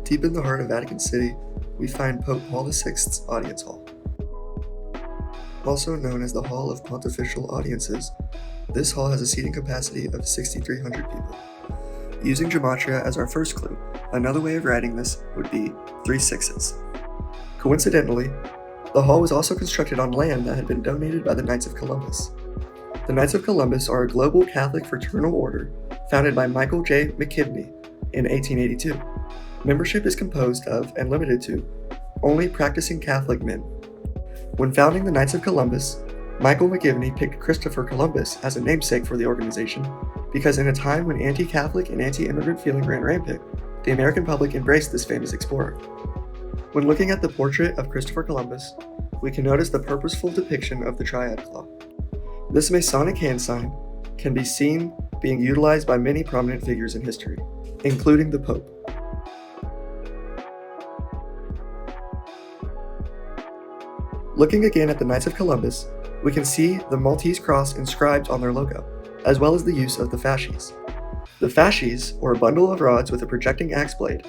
Deep in the heart of Vatican City, we find Pope Paul VI's Audience Hall. Also known as the Hall of Pontifical Audiences, this hall has a seating capacity of 6,300 people. Using gematria as our first clue, another way of writing this would be 3 sixes. Coincidentally, the hall was also constructed on land that had been donated by the Knights of Columbus. The Knights of Columbus are a global Catholic fraternal order founded by Michael J. McKibney in 1882. Membership is composed of, and limited to, only practicing Catholic men. When founding the Knights of Columbus, Michael McKibney picked Christopher Columbus as a namesake for the organization because in a time when anti-Catholic and anti-immigrant feeling ran rampant, the American public embraced this famous explorer. When looking at the portrait of Christopher Columbus, we can notice the purposeful depiction of the triad claw. This Masonic hand sign can be seen being utilized by many prominent figures in history, including the Pope. Looking again at the Knights of Columbus, we can see the Maltese cross inscribed on their logo, as well as the use of the fasces. The fasces, or a bundle of rods with a projecting axe blade,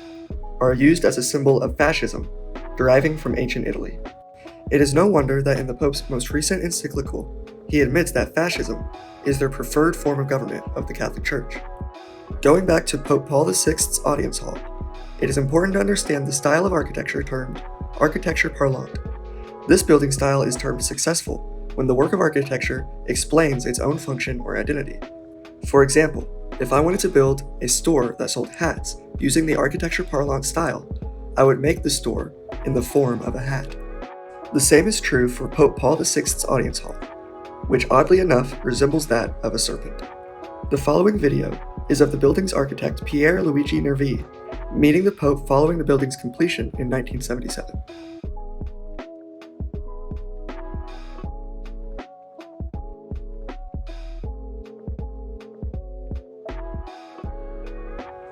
are used as a symbol of fascism, deriving from ancient Italy. It is no wonder that in the Pope's most recent encyclical, he admits that fascism is their preferred form of government of the Catholic Church. Going back to Pope Paul VI's Audience Hall, it is important to understand the style of architecture termed architecture parlante. This building style is termed successful when the work of architecture explains its own function or identity. For example, if I wanted to build a store that sold hats using the architecture parlante style, I would make the store in the form of a hat. The same is true for Pope Paul VI's Audience Hall, which oddly enough resembles that of a serpent. The following video is of the building's architect Pier Luigi Nervi meeting the Pope following the building's completion in 1977.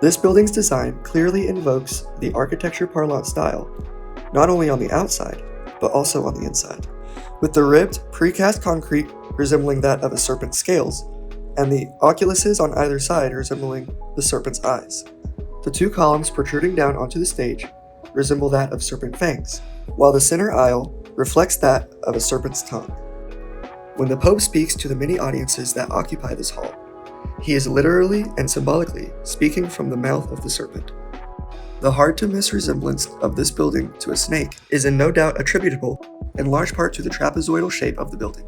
This building's design clearly invokes the architecture parlante style, not only on the outside, but also on the inside, with the ribbed, precast concrete resembling that of a serpent's scales, and the oculuses on either side resembling the serpent's eyes. The 2 columns protruding down onto the stage resemble that of serpent fangs, while the center aisle reflects that of a serpent's tongue. When the Pope speaks to the many audiences that occupy this hall, he is literally and symbolically speaking from the mouth of the serpent. The hard-to-miss resemblance of this building to a snake is in no doubt attributable in large part to the trapezoidal shape of the building.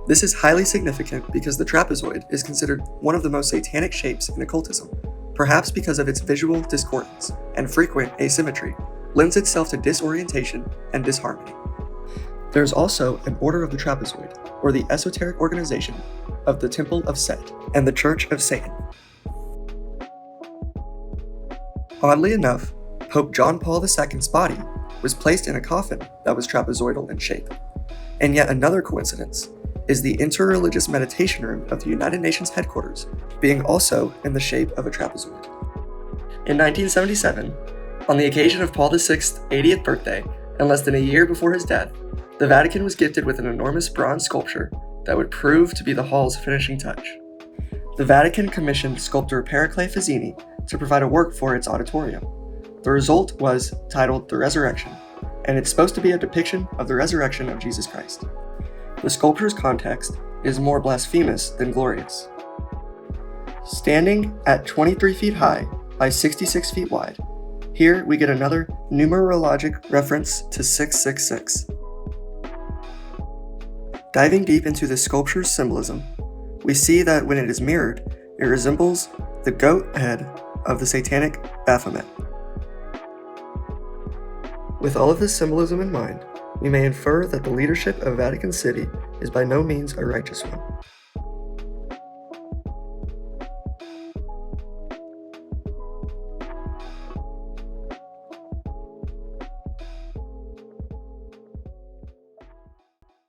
This is highly significant because the trapezoid is considered one of the most satanic shapes in occultism, perhaps because of its visual discordance and frequent asymmetry lends itself to disorientation and disharmony. There is also an Order of the Trapezoid, or the esoteric organization of the Temple of Set and the Church of Satan. Oddly enough, Pope John Paul II's body was placed in a coffin that was trapezoidal in shape. And yet another coincidence is the interreligious meditation room of the United Nations headquarters being also in the shape of a trapezoid. In 1977, on the occasion of Paul VI's 80th birthday, and less than a year before his death, the Vatican was gifted with an enormous bronze sculpture that would prove to be the hall's finishing touch. The Vatican commissioned sculptor Pericles Fazzini to provide a work for its auditorium. The result was titled The Resurrection, and it's supposed to be a depiction of the resurrection of Jesus Christ. The sculpture's context is more blasphemous than glorious. Standing at 23 feet high by 66 feet wide, here we get another numerologic reference to 666. Diving deep into this sculpture's symbolism, we see that when it is mirrored, it resembles the goat head of the satanic Baphomet. With all of this symbolism in mind, we may infer that the leadership of Vatican City is by no means a righteous one.